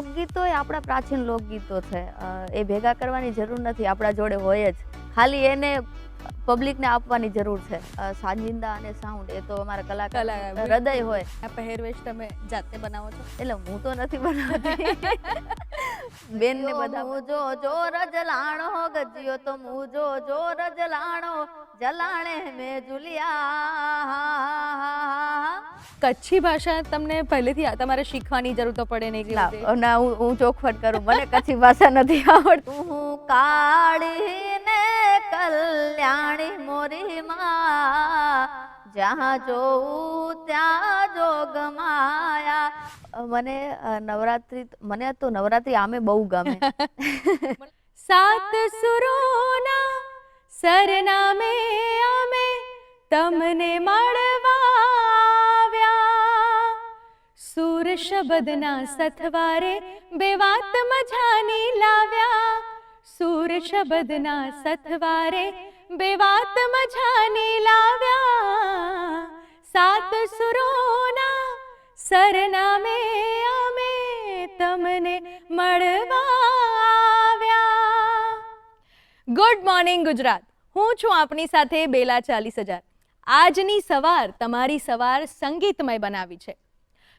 લોકગીતો એ આપણા પ્રાચીન લોકગીતો છે. એ ભેગા કરવાની જરૂર નથી, આપણા જોડે હોય જ. ખાલી એને પબ્લિકને આપવાની જરૂર છે. સાજિંદા અને સાઉન્ડ એ તો અમારા કલાકાર હૃદય હોય. આ પહેરવેશ તમે જાતે બનાવો છો? એટલે હું તો નથી બનાવતી, બેનને બધા. મુજો જોર જલાણો ગજિયો તો મુજો જોર જલાણો જલાણે મે જુલિયા. કચ્છી ભાષા તમને પહેલેથી તમારે શીખવાની જરૂર તો પડે નહીં. ના, હું ચોખવટ કરું, મને કચ્છી ભાષા નથી આવડતી. હું કાળી ને કલ્યાણી મોરી માં, જ્યાં જોઉં ત્યાં જોગ માયા. મને નવરાત્રી આમે બહુ ગમે. સાત સુરોના સરનામે અમે તમને મળવા આવ્યા, સુર શબ્દના સથવારે બે વાત મજાની લાવ્યા, સુર શબ્દના સથવારે બે વાત મજાની લાવ્યા, સાત સુરોના સરનામે અમે તમને મળવા આવ્યા. ગુડ મોર્નિંગ ગુજરાત, હું છું આપની સાથે બેલા 40,000. આજની સવાર તમારી સવાર સંગીતમય બનાવી છે.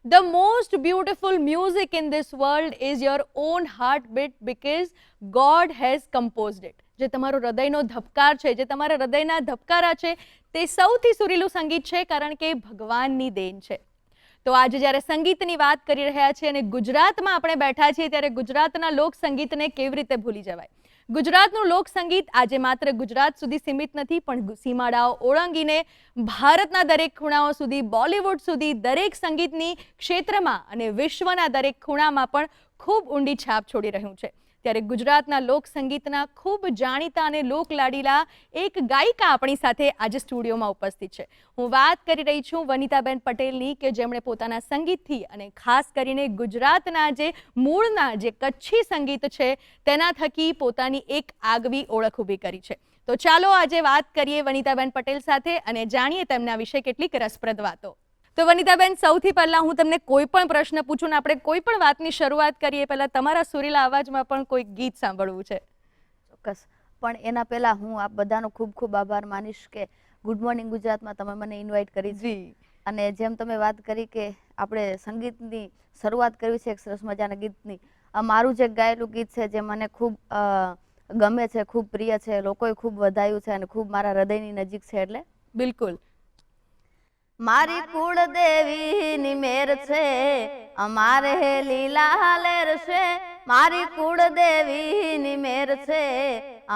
The most beautiful music in this world is your own heartbeat because God has composed it. જે તમારો હૃદયનો ધબકાર છે, જે તમારા હૃદયના ધબકારા છે, તે સૌથી સુરીલું સંગીત છે, કારણ કે ભગવાનની દેન છે. તો આજે જ્યારે સંગીતની વાત કરી રહ્યા છીએ અને ગુજરાતમાં આપણે બેઠા છીએ, ત્યારે ગુજરાતના લોક સંગીતને કેવી રીતે ભૂલી જવાય. ગુજરાતનું લોક સંગીત આજે માત્ર ગુજરાત સુધી સીમિત નથી, પણ સીમાડાઓ ઓળંગીને ભારતના દરેક ખૂણાઓ સુધી, બોલિવૂડ સુધી, દરેક સંગીતની ક્ષેત્રમાં અને વિશ્વના દરેક ખૂણામાં પણ ખૂબ ઊંડી છાપ છોડી રહ્યું છે. ત્યારે ગુજરાતના લોક સંગીતના ખૂબ જાણીતા અને લોકલાડીલા એક ગાયિકા આપણી સાથે આજે સ્ટુડિયોમાં ઉપસ્થિત છે. હું વાત કરી રહી છું વનિતાબેન પટેલની, કે જેમણે પોતાના સંગીતથી અને ખાસ કરીને ગુજરાતના જે મૂળના જે કચ્છી સંગીત છે તેના થકી પોતાની એક આગવી ઓળખ ઊભી કરી છે. તો ચાલો આજે વાત કરીએ વનિતાબેન પટેલ સાથે અને જાણીએ તેમના વિશે કેટલીક રસપ્રદ વાતો. તો વનિતાબેન, સૌથી પહેલા હું તમને કોઈ પણ પ્રશ્ન પૂછું ને આપણે કોઈ પણ વાતની શરૂઆત કરીએ પહેલા તમારા સુરીલા અવાજમાં પણ કોઈ ગીત સાંભળવું છે. ચોક્કસ, પણ એના પહેલા હું આપ બધાનો ખૂબ ખૂબ આભાર માનીશ કે ગુડ મોર્નિંગ ગુજરાતમાં તમે મને ઇન્વાઇટ કરી છે. અને જેમ તમે વાત કરી કે આપણે સંગીતની શરૂઆત કરવી છે એક સરસ મજાના ગીતની, મારું જે ગાયેલું ગીત છે જે મને ખૂબ ગમે છે, ખૂબ પ્રિય છે, લોકોએ ખૂબ વધાયું છે અને ખૂબ મારા હૃદયની નજીક છે. એટલે બિલકુલ, મારી કુળદેવીની મેર છે, અમારે લીલા લેર છે, મારી કુળદેવીની મેર છે,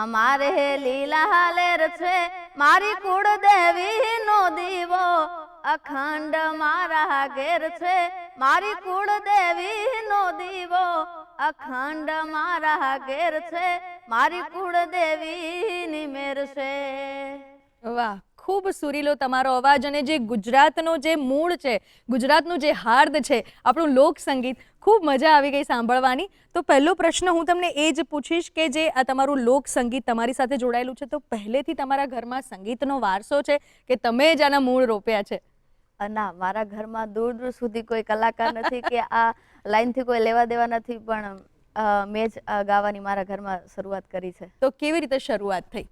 અમારે લીલા લેર છે, મારી કુળદેવીનો દીવો અખંડ મારા ઘેર છે, મારી કુળદેવીનો દીવો અખંડ મારા ઘેર છે, મારી કુળદેવીની મેર છે. વાહ, ખૂબ સુરીલો તમારો અવાજ અને જે ગુજરાતનો જે મૂળ છે, ગુજરાતનું જે હાર્દ છે, આપણું લોક સંગીત, ખૂબ મજા આવી ગઈ સાંભળવાની. તો પહેલો પ્રશ્ન હું તમને એ જ પૂછીશ કે જે આ તમારું લોક સંગીત તમારી સાથે જોડાયેલું છે, તો પહેલેથી તમારા ઘરમાં સંગીતનો વારસો છે કે તમે જ આના મૂળ રોપ્યા છે? ના, મારા ઘરમાં દૂર દૂર સુધી કોઈ કલાકાર નથી કે આ લાઈનથી કોઈ લેવા દેવા નથી, પણ મેં જ ગાવાની મારા ઘરમાં શરૂઆત કરી છે. તો કેવી રીતે શરૂઆત થઈ?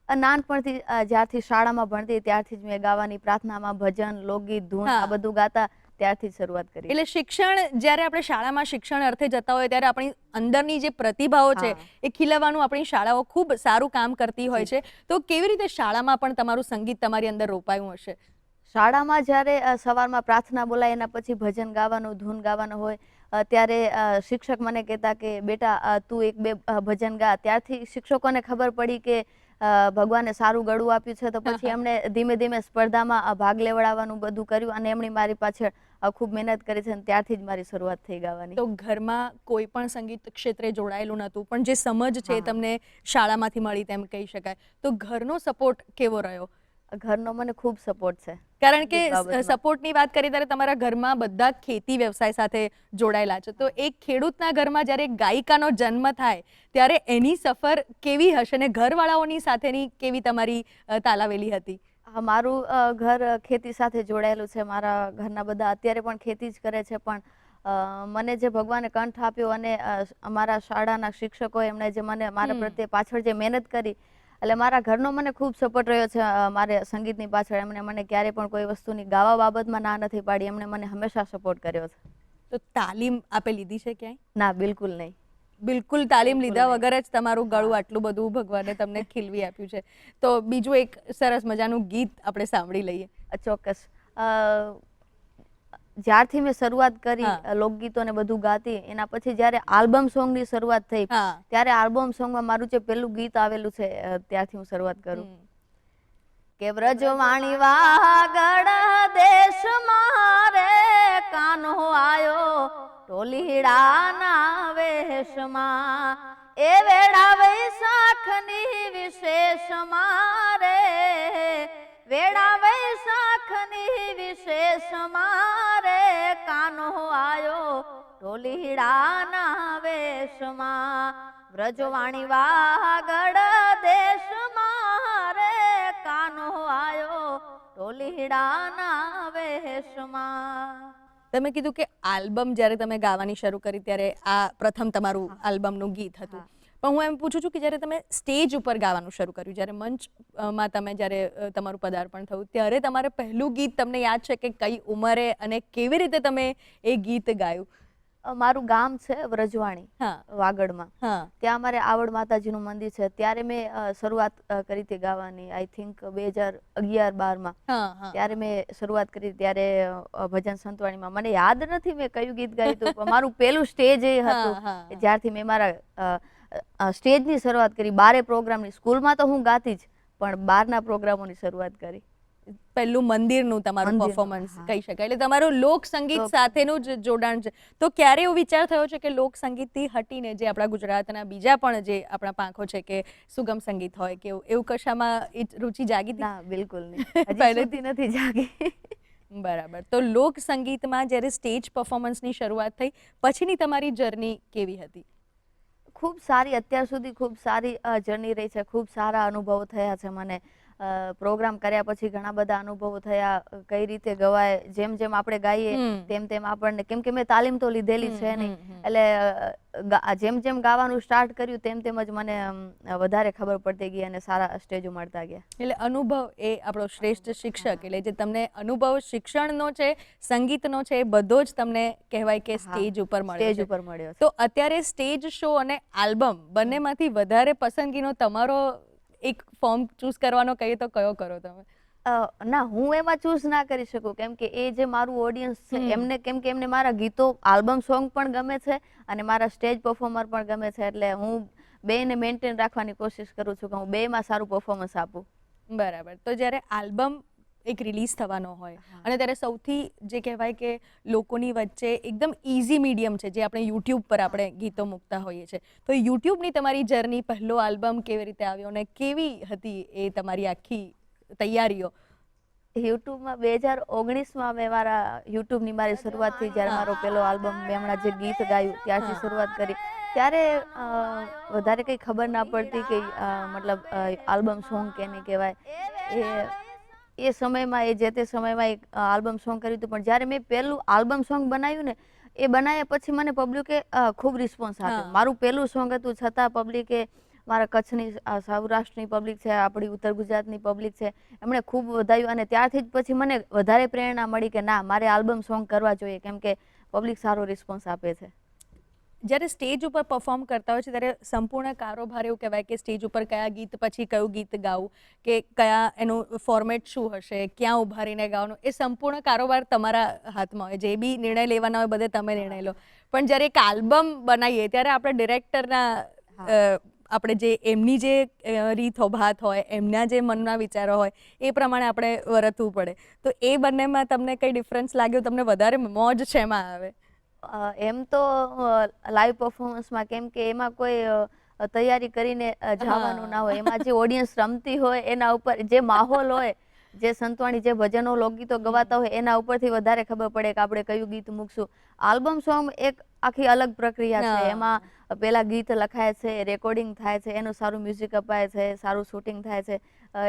નાનપણથી જ્યારથી શાળામાં ભણતી ત્યારથી જ મેં ગાવાની, પ્રાર્થનામાં ભજન, લોકગીત, ધૂન આ બધું ગાતા ત્યારથી જ શરૂઆત કરી. એટલે શિક્ષણ, જ્યારે આપણે શાળામાં શિક્ષણ અર્થે જતા હોય ત્યારે આપણી અંદરની જે પ્રતિભાઓ છે એ ખીલવવાનું આપણી શાળાઓ ખૂબ સારું કામ કરતી હોય છે. તો કેવી રીતે શાળામાં પણ તમારું સંગીત તમારી અંદર રોપાયું હશે? શાળામાં જ્યારે સવારમાં પ્રાર્થના બોલાય એના પછી ભજન ગાવાનું, ધૂન ગાવાનું હોય ત્યારે શિક્ષક મને કહેતા કે બેટા તું એક બે ભજન ગા. ત્યારથી શિક્ષકોને ખબર પડી કે ભગવાને સારું ગળું આપ્યું છે, તો પછી એમણે ધીમે ધીમે સ્પર્ધામાં ભાગ લેવડાવવાનું બધું કર્યું અને એમણે મારી પાછળ ખૂબ મહેનત કરી છે અને ત્યારથી જ મારી શરૂઆત થઈ ગાવાની. તો ઘરમાં કોઈ પણ સંગીત ક્ષેત્રે જોડાયેલું નહોતું, પણ જે સમજ છે તમને શાળામાંથી મળી તેમ કહી શકાય. તો ઘરનો સપોર્ટ કેવો રહ્યો? ઘરનો મને ખૂબ સપોર્ટ છે, કારણ કે સપોર્ટની વાત કરીએ ત્યારે તમારા ઘરમાં બધા ખેતી વ્યવસાય સાથે જોડાયેલા છે. તો એક ખેડૂતના ઘરમાં જ્યારે ગાયિકાનો જન્મ થાય ત્યારે એની સફર કેવી હશે અને ઘરવાળાઓની સાથેની કેવી તમારી તાલાવેલી હતી? મારું ઘર ખેતી સાથે જોડાયેલું છે. મારા ઘરના બધા અત્યારે પણ ખેતી જ કરે છે, પણ મને જે ભગવાને કંઠ આપ્યો અને અમારા શાળાના શિક્ષકો એમણે જે મને મારા પ્રત્યે પાછળ જે મહેનત કરી, એટલે મારા ઘરનો મને ખૂબ સપોર્ટ રહ્યો છે મારે સંગીતની પાછળ. એમણે મને ક્યારે પણ કોઈ વસ્તુની ગાવા બાબતમાં ના નથી પાડી, એમણે મને હંમેશા સપોર્ટ કર્યો છે. તો તાલીમ આપે લીધી છે ક્યાંય? ના, બિલકુલ નહીં. બિલકુલ તાલીમ લીધા વગર જ તમારું ગળું આટલું બધું ભગવાને તમને ખીલવી આપ્યું છે. તો બીજું એક સરસ મજાનું ગીત આપણે સાંભળી લઈએ. ચોક્કસ. જ્યારથી મેં શરૂઆત કરી લોકગીતો ને બધું ગાતી, એના પછી જ્યારે આલ્બમ સોંગ ની શરૂઆત થઈ, ત્યારે આલ્બમ સોંગમાં મારું જે પેલું ગીત આવેલું છે ત્યારથી હું શરૂઆત કરું કે વ્રજવાણી વાગડ દેશ મારે કાનો આયો ટોલીડાના વેશમાં, એ વેળા વૈશાખની વિશેષ મારે, વેળા વૈશાખની વિશેષ મારે કાનો આયો ઢોલીડાના વેશમાં, વ્રજવાણી વાગડ દેશ મારે કાનો આયો ઢોલીડાના વેશમાં. તમે કીધું કે આલ્બમ જ્યારે તમે ગાવાની શરૂ કરી ત્યારે આ પ્રથમ તમારું આલ્બમનું ગીત હતું, પણ હું એમ પૂછું છું કે જ્યારે તમે સ્ટેજ ઉપર ગાવાનું શરૂ કર્યું, જ્યારે મંચમાં તમે જ્યારે તમારું પદાર્પણ થયું, ત્યારે તમારે પહેલું ગીત તમને યાદ છે કે કઈ ઉંમરે અને કેવી રીતે તમે એ ગીત ગાયું? મારું ગામ છે વ્રજવાણી વાગડમાં, ત્યાં અમારે આવડ માતાજીનું મંદિર છે. ત્યારે મેં શરૂઆત કરી હતી ગાવાની, આઈ થિંક 2011-12 ત્યારે મેં શરૂઆત કરી. ત્યારે ભજન સંતવાણીમાં મને યાદ નથી મેં કયું ગીત ગાયું હતું, પણ મારું પેલું સ્ટેજ એ હતું જ્યારથી મેં મારા સ્ટેજની શરૂઆત કરી. 12 પ્રોગ્રામની, સ્કૂલમાં તો હું ગાતી જ, પણ 12ના પ્રોગ્રામોની શરૂઆત કરી. પહેલું મંદિરનું તમારું પરફોર્મન્સ કહી શકાય, એટલે તમારું લોક સંગીત સાથેનું જ જોડાણ છે. તો ક્યારે એવો વિચાર થયો છે કે લોક સંગીતથી હટીને જે આપણા ગુજરાતના બીજા પણ જે આપણા પાંખો છે કે સુગમ સંગીત હોય કે એવું કશામાં રુચિ જાગી હતી? ના, બિલકુલ નહીં, પહેલેથી નથી જાગી. બરાબર. તો લોક સંગીતમાં જ્યારે સ્ટેજ પરફોર્મન્સની શરૂઆત થઈ પછીની તમારી જર્ની કેવી હતી? ખૂબ સારી, અત્યાર સુધી ખૂબ સારી જર્ની રહી છે. ખૂબ સારા અનુભવો થયા છે મને. પ્રોગ્રામ કર્યા પછી ઘણા બધા અનુભવો થયા, કઈ રીતે ગવાય, જેમ જેમ આપણે ગાઈએ તેમ તેમ આપણને, કેમ કે મેં તાલીમ તો લીધેલી છે નહીં, એટલે જેમ જેમ ગાવાનું સ્ટાર્ટ કર્યું તેમ તેમ જ મને વધારે ખબર પડતી ગઈ અને સારા સ્ટેજો મળતા ગયા. એટલે અનુભવ એ આપણો શ્રેષ્ઠ શિક્ષક, એટલે જે તમને અનુભવ શિક્ષણનો છે, સંગીતનો છે, એ બધો જ તમને કહેવાય કે સ્ટેજ ઉપર મળ્યો. તો અત્યારે સ્ટેજ શો અને આલ્બમ બંનેમાંથી વધારે પસંદગીનો તમારો એક ફોર્મ ચૂઝ કરવાનો કહીએ તો કયો કરો તમે? ના, હું એમાં ચૂઝ ના કરી શકું, કેમ કે એ જે મારું ઓડિયન્સ છે એમને, કેમ કે એમને મારા ગીતો આલ્બમ સોંગ પણ ગમે છે અને મારા સ્ટેજ પરફોર્મર પણ ગમે છે, એટલે હું બેને મેન્ટેન રાખવાની કોશિશ કરું છું કે હું બેમાં સારું પરફોર્મન્સ આપું. બરાબર. તો જ્યારે આલ્બમ એક રિલીઝ થવાનો હોય અને ત્યારે સૌથી જે કહેવાય કે લોકોની વચ્ચે એકદમ ઇઝી મીડિયમ છે જે આપણે યુટ્યુબ પર આપણે ગીતો મૂકતા હોઈએ છીએ, તો યુટ્યુબની તમારી જર્ની, પહેલો આલ્બમ કેવી રીતે આવ્યો અને કેવી હતી એ તમારી આખી તૈયારીઓ? યુટ્યુબમાં 2019માં મેં મારા યુટ્યુબની મારી શરૂઆતથી, જ્યારે મારો પેલો આલ્બમ મેં હમણાં જે ગીત ગાયું ત્યારથી શરૂઆત કરી, ત્યારે વધારે કંઈ ખબર ના પડતી કે મતલબ આલ્બમ સોંગ કેને કહેવાય. એ સમયમાં, એ જે તે સમયમાં એક આલ્બમ સોંગ કર્યું હતું, પણ જ્યારે મેં પહેલું આલ્બમ સોંગ બનાવ્યું ને, એ બનાવ્યા પછી મને પબ્લિકે ખૂબ રિસ્પોન્સ આપ્યો. મારું પહેલું સોંગ હતું છતાં પબ્લિકે, મારા કચ્છની, સૌરાષ્ટ્રની પબ્લિક છે, આપણી ઉત્તર ગુજરાતની પબ્લિક છે, એમણે ખૂબ વધાવ્યું અને ત્યારથી જ પછી મને વધારે પ્રેરણા મળી કે ના, મારે આલ્બમ સોંગ કરવા જોઈએ, કેમ કે પબ્લિક સારો રિસ્પોન્સ આપે છે. જ્યારે સ્ટેજ ઉપર પરફોર્મ કરતા હોય છે ત્યારે સંપૂર્ણ કારોબાર એવું કહેવાય કે સ્ટેજ ઉપર કયા ગીત પછી કયું ગીત ગાવું, કે કયા એનું ફોર્મેટ શું હશે, ક્યાં ઉભા રહીને ગાવાનું, એ સંપૂર્ણ કારોબાર તમારા હાથમાં હોય. જે બી નિર્ણય લેવાના હોય બધે તમે નિર્ણય લો. પણ જ્યારે એક આલ્બમ બનાવીએ ત્યારે આપણે ડિરેક્ટરના, આપણે જે એમની જે રીતભાત હોય, એમના જે મનના વિચારો હોય એ પ્રમાણે આપણે વર્તવું પડે. તો એ બંનેમાં તમને કઈ ડિફરન્સ લાગ્યો? તમને વધારે મોજ શેમાં આવે? એમ તો લાઈવ પરફોર્મન્સમાં, કેમ કે એમાં કોઈ તૈયારી કરીને જવાનું ના હોય, એમાં જે ઓડિયન્સ રમતી હોય એના ઉપર, જે માહોલ હોય, જે સંતવાણી, જે ભજનો, લોકગીતો ગવાતા હોય એના ઉપરથી વધારે ખબર પડે કે આપણે કયું ગીત મૂકશું. આલ્બમ સોંગ એક આખી અલગ પ્રક્રિયા છે. એમાં પેલા ગીત લખાય છે, રેકોર્ડિંગ થાય છે, એનું સારું મ્યુઝિક અપાય છે, સારું શૂટિંગ થાય છે,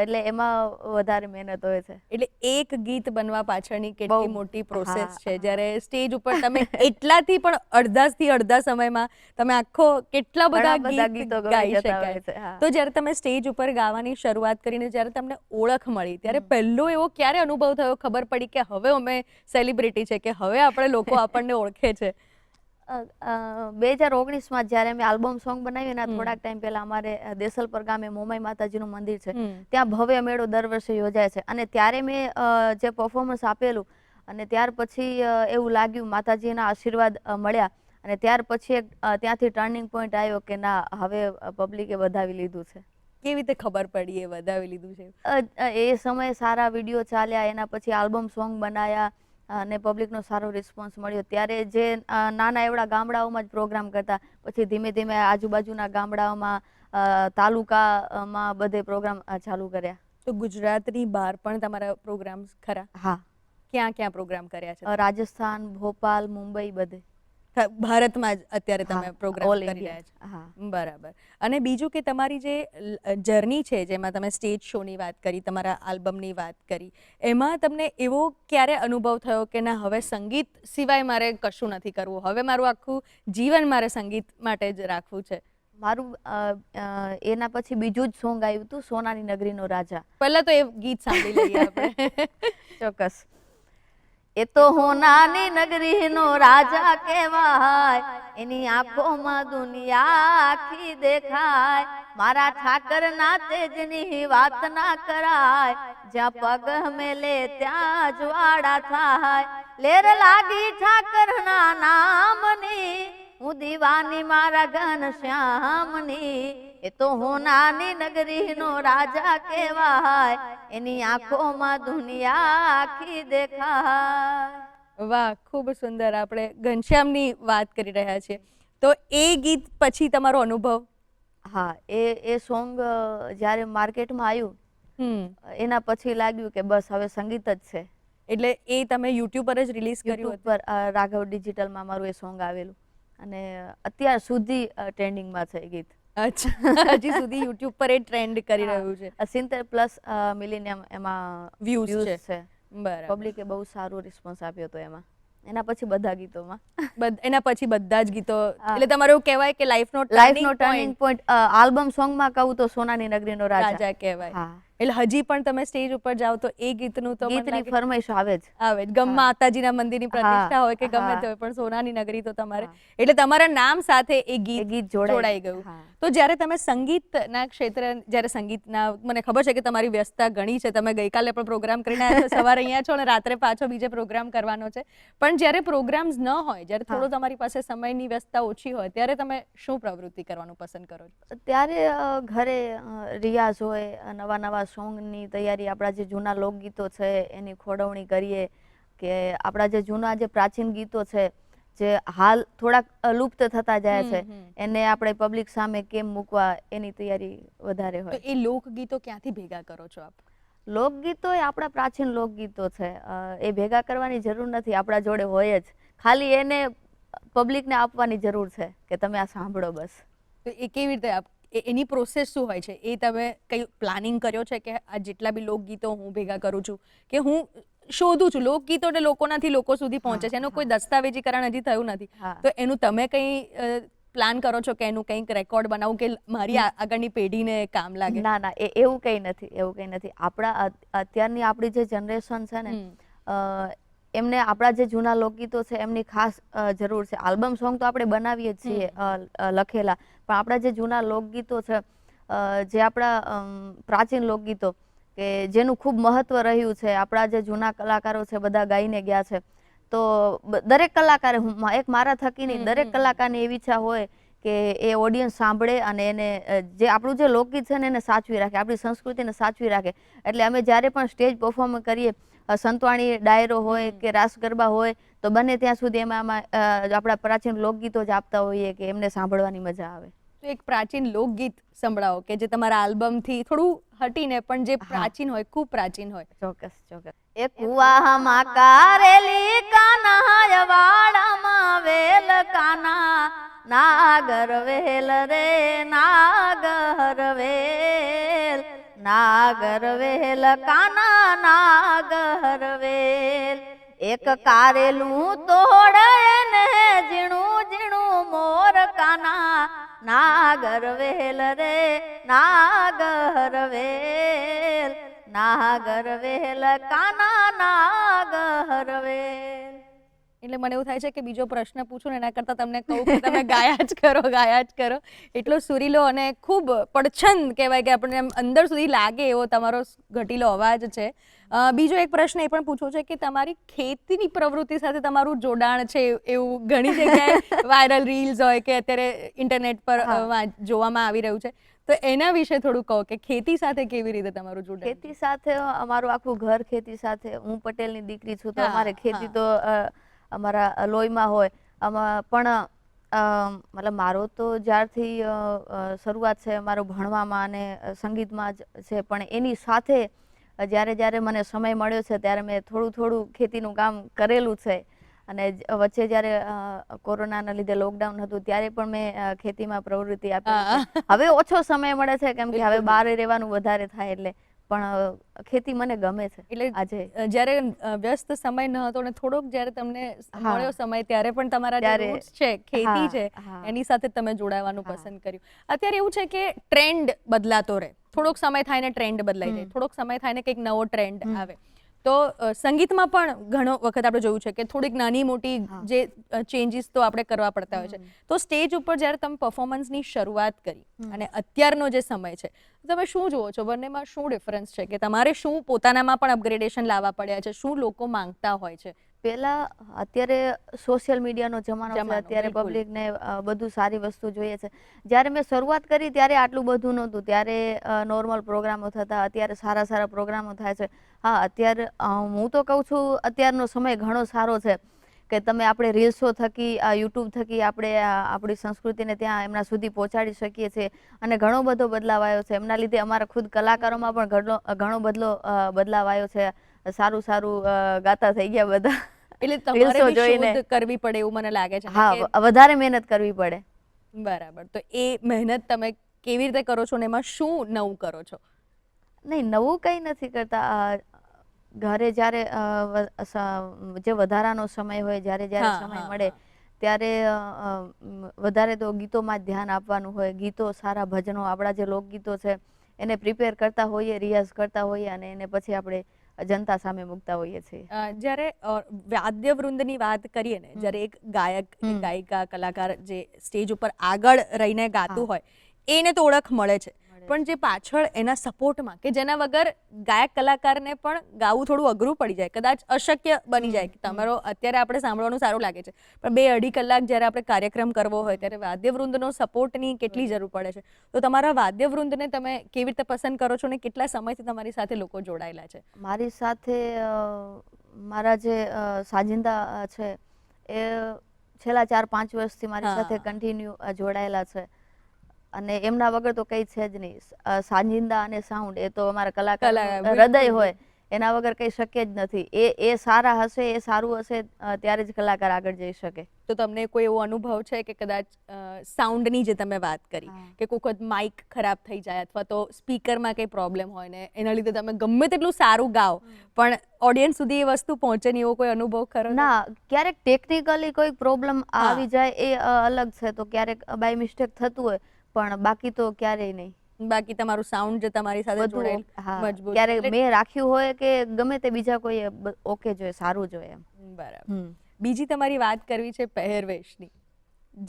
એટલે એમાં વધારે મહેનત હોય છે. એટલે એક ગીત બનવા પાછળની કેટલી બહુ, મોટી પ્રોસેસ હા, છે, હા. જ્યારે સ્ટેજ ઉપર તમે એટલાથી પણ અડધાથી અડધા સમયમાં તમે આખો કેટલા બધા ઘણા બધા ગીત ગીતો ગવાઈ ગાઈ જતા શકાય. હોય છે. હા. તો જ્યારે તમે સ્ટેજ ઉપર ગાવાની શરૂઆત કરીને જ્યારે તમને ઓળખ મળી, ત્યારે પહેલો એવો ક્યારે અનુભવ થયો, ખબર પડી કે હવે અમે સેલિબ્રિટી છે, કે હવે આપણે લોકો આપણને ઓળખે છે? 2019માં જ્યારે મેં આલ્બમ સોંગ બનાવ્યું એના હમ. થોડાક ટાઈમ પહેલા અમારે દેસલપર ગામે મોમાઈ માતાજીનું મંદિર છે, હમ. ત્યાં ભવ્ય મેળો દર વર્ષે યોજાય છે. અને ત્યારે મેં જે પરફોર્મન્સ આપેલું અને ત્યાર પછી એવું લાગ્યું, માતાજીના આશીર્વાદ મળ્યા અને ત્યાર પછી એક ત્યાંથી ટર્નિંગ પોઈન્ટ આવ્યો કે ના, હવે પબ્લિકે વધાવી લીધું છે. કેવી રીતે ખબર પડી એ વધાવી લીધું છે? એ સમયે સારા વિડીયો ચાલ્યા, એના પછી આલ્બમ સોંગ બનાયા અને પબ્લિકનો સારો રિસ્પોન્સ મળ્યો. ત્યારે જે નાના એવડા ગામડાઓમાં જ પ્રોગ્રામ કરતા, પછી ધીમે ધીમે આજુબાજુના ગામડાઓમાં, તાલુકામાં બધે પ્રોગ્રામ ચાલુ કર્યા. તો ગુજરાતની બહાર પણ તમારા પ્રોગ્રામ્સ ખરા? હા. ક્યાં ક્યાં પ્રોગ્રામ કર્યા છે? રાજસ્થાન, ભોપાલ, મુંબઈ, બધે. ભારતમાં જ અત્યારે તમે હા, પ્રોગ્રામ ઓલ કરી ઇન્ડિયા. રહ્યા છો. હા. બરાબર. અને બીજું કે તમારી જે જર્ની છે, જેમાં તમે સ્ટેજ શોની વાત કરી, તમારા આલ્બમની વાત કરી, એમાં તમને એવો ક્યારે અનુભવ થયો કે ના, હવે સંગીત સિવાય મારે કશું નથી કરવું, હવે મારું આખું જીવન મારે સંગીત માટે જ રાખવું છે? મારું એના પછી બીજું જ સોંગ આવ્યું હતું, સોનાની નગરીનો રાજા. પહેલા તો એ ગીત સાંભળી લઈએ આપણે. ચોક્કસ. એ તો હોનાની નગરીનો રાજા કહેવાય, એની આંખોમાં દુનિયા આખી દેખાય. મારા ઠાકર ના તેજની વાત ના કરાય, જ્યાં પગ મેલે ત્યાં જ્વાળા થાય. લેર લાગી ઠાકર ના નામની, હું દીવાની મારા ઘનશ્યામની. એ તો હોનાની નગરીનો રાજા કહેવાય, એની આંખોમાં દુનિયા આખી દેખાય. વાહ, ખૂબ સુંદર. આપણે ઘનશ્યામની વાત કરી રહ્યા છીએ, તો એ ગીત પછી તમારો અનુભવ? હા, એ સોંગ જ્યારે માર્કેટમાં આવ્યું એના પછી લાગ્યું કે બસ હવે સંગીત જ છે. એટલે એ તમે યુટ્યુબ પર જ રિલીઝ કર્યું યુટ્યુબ હતું? પર રાઘવ ડિજિટલમાં મારું એ સોંગ આવેલું અને અત્યાર સુધી ટ્રેન્ડિંગમાં છે એ ગીત. અચ્છા, હજી સુધી યુટ્યુબ પર એ ટ્રેન્ડ કરી રહ્યું છે. 70+ મિલિયન એમાં વ્યૂઝ વ્યૂઝ છે. છે. બરાબર. પબ્લિકે બહુ સારો રિસ્પોન્સ આપ્યો હતો એમાં. એના પછી બધા ગીતોમાં. એના પછી બધા જ ગીતો, હા. એટલે તમારું એવું કહેવાય કે લાઈફનો લાઈફનો ટર્નિંગ ટર્નિંગ પોઈન્ટ આલ્બમ સોંગમાં કહું તો સોનાની નગરીનો રાજા. રાજા કહેવાય. હા. એટલે હજી પણ તમે સ્ટેજ ઉપર જાઓ તો એ ગીતનું તો મને ગીતની લાગે ફરમાઈશ આવે જ. આવે જ. ગમ માતાજીના મંદિરની પ્રતિષ્ઠા હોય કે ગમે તે હોય, પણ સોનાની નગરી તો તમારે, એટલે તમારા નામ સાથે એ ગીત જોડાઈ ગયું. તો જ્યારે તમે સંગીતના ક્ષેત્ર, જ્યારે સંગીતના, મને ખબર છે કે તમારી વ્યસ્તતા ઘણી છે, તમે ગઈકાલે પણ પ્રોગ્રામ કરીને આવ્યા છો, સવારે અહીંયા છો અને રાત્રે પાછો બીજે પ્રોગ્રામ કરવાનો છે, પણ જ્યારે પ્રોગ્રામ્સ ન હોય, જ્યારે થોડો તમારી પાસે સમયની વ્યસ્તતા ઓછી હોય, ત્યારે તમે શું પ્રવૃત્તિ કરવાનું પસંદ કરો છો? ત્યારે ઘરે રિયાઝ હોય, નવા નવા સોંગની તૈયારી, આપણા જે જૂના લોકગીતો છે એની ખોડવણી કરીએ, કે આપણા જે જૂના જે પ્રાચીન ગીતો છે જે હાલ થોડાક લુપ્ત થતા જાય છે, એને આપણે પબ્લિક સામે કેમ મૂકવા, એની તૈયારી વધારે હોય. તો એ લોકગીતો ક્યાંથી ભેગા કરો છો આપ? લોકગીતો એ આપણા પ્રાચીન લોકગીતો છે, એ ભેગા કરવાની જરૂર નથી, આપણા જોડે હોય જ, ખાલી એને પબ્લિકને આપવાની જરૂર છે કે તમે આ સાંભળો બસ. તો એ કેવી રીતે, એની પ્રોસેસ શું હોય છે? એ તમે કઈ પ્લાનિંગ કર્યો છે કે આ જેટલા બી લોકગીતો હું ભેગા કરું છું, કે હું શોધું છું, લોકગીતો એટલે લોકોનાથી લોકો સુધી પહોંચે છે, એનું કોઈ દસ્તાવેજીકરણ હજી થયું નથી, તો એનું તમે કઈ પ્લાન કરો છો કે એનું કંઈક રેકોર્ડ બનાવું કે મારી આગળની પેઢીને કામ લાગે? ના ના, એવું કંઈ નથી, એવું કંઈ નથી. અત્યારની આપણી જે જનરેશન છે ને, એમને આપણા જે જૂના લોકગીતો છે એમની ખાસ જરૂર છે. આલ્બમ સોંગ તો આપણે બનાવીએ જ છીએ લખેલા, પણ આપણા જે જૂના લોકગીતો છે, જે આપણા પ્રાચીન લોકગીતો, કે જેનું ખૂબ મહત્વ રહ્યું છે, આપણા જે જૂના કલાકારો છે બધા ગાઈને ગયા છે, તો દરેક કલાકારે, એક મારા થકી નહીં, દરેક કલાકારની એવી ઈચ્છા હોય કે એ ઓડિયન્સ સાંભળે અને એને જે આપણું જે લોકગીત છે ને એને સાચવી રાખે, આપણી સંસ્કૃતિને સાચવી રાખે. એટલે અમે જ્યારે પણ સ્ટેજ પરફોર્મ કરીએ, સંતવાણી ડાયરો હોય કે રાસ ગરબા હોય, તો બને ત્યાં સુધી એમાં આપણા પ્રાચીન લોકગીતો જ આપતા હોઈએ કે એમને સાંભળવાની મજા આવે. તો એક પ્રાચીન લોકગીત સંભળાવો કે જે તમારા આલ્બમથી થોડું હટીને પણ જે પ્રાચીન હોય, ખૂબ પ્રાચીન હોય. ચોક્કસ ચોક્કસ. એ કુવામાં કારેલી કાના, વાડામાં વેલ કાના, નાગર વેલ રે નાગર વેલ, નાગર વેલ કાના નાગર વેલ એક કારેલું તોડે ને ઝીણું ઝીણું મોર કાના નાગર વેલ રે નાગર વેલ નાગર વેલ કાના નાગર વેલ. એટલે મને એવું થાય છે કે બીજો પ્રશ્ન પૂછું ને એના કરતાં તમને કહું કે તમે ગાયા જ કરો. એટલો સુરીલો અને ખૂબ પડછંદ કહેવાય કે આપણને એમ અંદર સુધી લાગે એવો તમારો ઘટીલો અવાજ છે. બીજો એક પ્રશ્ન એ પણ પૂછવો છે કે તમારી ખેતીની પ્રવૃત્તિ સાથે તમારું જોડાણ છે એવું ઘણી જગ્યાએ વાયરલ રીલ્સ હોય કે અત્યારે ઇન્ટરનેટ પર જોવામાં આવી રહ્યું છે, તો એના વિશે થોડું કહો કે ખેતી સાથે કેવી રીતે તમારું જોડાણ? ખેતી સાથે અમારું આખું ઘર ખેતી સાથે, હું પટેલની દીકરી છું તો અમારે ખેતી તો અમારા લોહીમાં હોય. પણ મતલબ મારો તો જ્યારથી શરૂઆત છે મારો ભણવામાં અને સંગીતમાં જ છે, પણ એની સાથે જ્યારે મને સમય મળ્યો છે ત્યારે મેં થોડું ખેતીનું કામ કરેલું છે. અને વચ્ચે જ્યારે કોરોનાના લીધે લોકડાઉન હતું ત્યારે પણ મેં ખેતીમાં પ્રવૃત્તિ આપી. હવે ઓછો સમય મળે છે કેમ કે હવે બહાર રહેવાનું વધારે થાય એટલે, પણ ખેતી મને ગમે છે. એટલે આજે જ્યારે વ્યસ્ત સમય ન હતો ને થોડોક જ્યારે તમને મળ્યો સમય ત્યારે પણ તમારા જે roots છે ખેતી છે એની સાથે તમે જોડાવાનું પસંદ કર્યું. અત્યારે એવું છે કે ટ્રેન્ડ બદલાતો રહે, થોડોક સમય થાય ને ટ્રેન્ડ બદલાઈ જાય, થોડોક સમય થાય ને કંઈક નવો ટ્રેન્ડ આવે. તો સંગીતમાં પણ ઘણો વખત આપણે જોયું છે કે થોડીક નાની મોટી જે ચેન્જીસ તો આપણે કરવા પડતા હોય છે. તો સ્ટેજ ઉપર જ્યારે તમે પરફોર્મન્સની શરૂઆત કરી અને અત્યારનો જે સમય છે, તમે શું જુઓ છો? બંનેમાં શું ડિફરન્સ છે કે તમારે શું પોતાનામાં પણ અપગ્રેડેશન લાવવા પડ્યા છે? શું લોકો માંગતા હોય છે? પહેલા અત્યારે સોશિયલ મીડિયાનો જમાનો છે, અત્યારે પબ્લિકને બધું સારી વસ્તુ જોઈએ છે. જ્યારે મેં શરૂઆત કરી ત્યારે આટલું બધું નહોતું, ત્યારે નોર્મલ પ્રોગ્રામો થતા, અત્યારે સારા પ્રોગ્રામો થાય છે. હા, અત્યારે હું તો કહું છું અત્યારનો સમય ઘણો સારો છે કે તમે આપણે રીલ્સો થકી યુટ્યુબ થકી આપણે આપણી સંસ્કૃતિને ત્યાં એમના સુધી પહોંચાડી શકીએ છીએ અને ઘણો બધો બદલાવ આવ્યો છે. એમના લીધે અમારા ખુદ કલાકારોમાં પણ ઘણો બદલાવ આવ્યો છે. સારું ગાતા થઈ ગયા બધા. એટલે તમારે બી શોધ કરવી પડે એવું મને લાગે છે. હા, વધારે મહેનત કરવી પડે. બરાબર. તો એ મહેનત તમે કેવી રીતે કરો છો ને એમાં શું નવું કરો છો? નહીં, નવું કંઈ નથી કરતા. ઘરે જ્યારે જે વધારાનો સમય હોય, જ્યારે સમય મળે ત્યારે વધારે તો ગીતોમાં જ ધ્યાન આપવાનું હોય. ગીતો, સારા ભજનો, આપણા જે લોકગીતો છે એને પ્રિપેર કરતા હોઈએ, રિયાઝ કરતા હોઈએ અને એને પછી આપણે જનતા સામે મૂકતા હોઈએ છીએ. જ્યારે વાદ્યવૃંદની વાત કરીએ ને, જ્યારે એક ગાયક, ગાયિકા, કલાકાર જે સ્ટેજ ઉપર આગળ રહીને ગાતું હોય એને તો ઓળખ મળે છે, પણ જે પાછળ એના સપોર્ટમાં કે જેના વગર ગાયક કલાકારને પણ ગાવું થોડું અઘરું પડી જાય, કદાચ અશક્ય બની જાય. તમારો અત્યારે આપણે સાંભળવાનું સારું લાગે છે, પણ 2-2.5 કલાક જ્યારે આપણે કાર્યક્રમ કરવો હોય ત્યારે વાદ્યવૃંદનો સપોર્ટની કેટલી જરૂર પડે છે. તો તમારા વાદ્યવૃંદને તમે કેવી રીતે પસંદ કરો છો ને કેટલા સમયથી તમારી સાથે લોકો જોડાયેલા છે? મારી સાથે મારા જે સાજિંદા છે એ છેલ્લા 4-5 વર્ષથી મારી સાથે કન્ટિન્યુ જોડાયેલા છે અને એમના વગર તો કંઈ છે જ નહીં. સાજિંદા અને સાઉન્ડ એ તો અમારા કલાકાર હૃદય હોય, એના વગર કંઈ શક્ય જ નથી. એ સારા હશે, એ સારું હશે ત્યારે જ કલાકાર આગળ જઈ શકે. તો તમને કોઈ એવો અનુભવ છે કે કદાચ સાઉન્ડની જે તમે વાત કરી કે કોઈ વખત માઇક ખરાબ થઈ જાય અથવા તો સ્પીકરમાં કંઈ પ્રોબ્લેમ હોય ને એના લીધે તમે ગમે તેટલું સારું ગાઓ પણ ઓડિયન્સ સુધી એ વસ્તુ પહોંચે નહીં, એવો કોઈ અનુભવ ખરો? ના, ક્યારેક ટેકનિકલી કોઈ પ્રોબ્લેમ આવી જાય એ અલગ છે, તો ક્યારેક બાય મિસ્ટેક થતું હોય, પણ બાકી તો ક્યારેય નહીં. બાકી તમારું સાઉન્ડ જે તમારી સાથે જોડાયેલ મજબૂત. ક્યારેક મેં રાખ્યું હોય કે ગમે તે બીજા કોઈ ઓકે જોઈએ, સારું જોઈએ. બરાબર. બીજી તમારી વાત કરવી છે પહેરવેશની,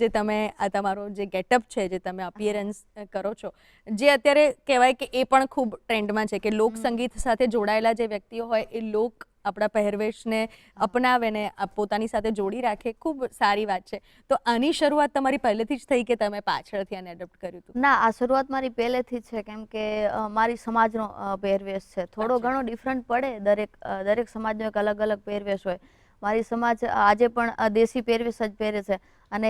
જે તમે આ તમારો જે ગેટઅપ છે, જે તમે અપિયરન્સ કરો છો, જે અત્યારે કહેવાય કે એ પણ ખૂબ ટ્રેન્ડમાં છે કે લોક સંગીત સાથે જોડાયેલા જે વ્યક્તિઓ હોય એ લોક આપણા પહેરવેશને અપનાવે ને પોતાની સાથે જોડી રાખે, ખૂબ સારી વાત છે. તો આની શરૂઆત તમારી પહેલેથી જ થઈ કે તમે પાછળથી આને એડોપ્ટ કર્યું હતું? ના, આ શરૂઆત મારી પહેલેથી જ છે કેમ કે મારી સમાજનો પહેરવેશ છે. થોડો ઘણો ડિફરન્ટ પડે, દરેક સમાજનો એક અલગ પહેરવેશ હોય. મારી સમાજ આજે પણ દેશી પહેરવેશ જ પહેરે છે અને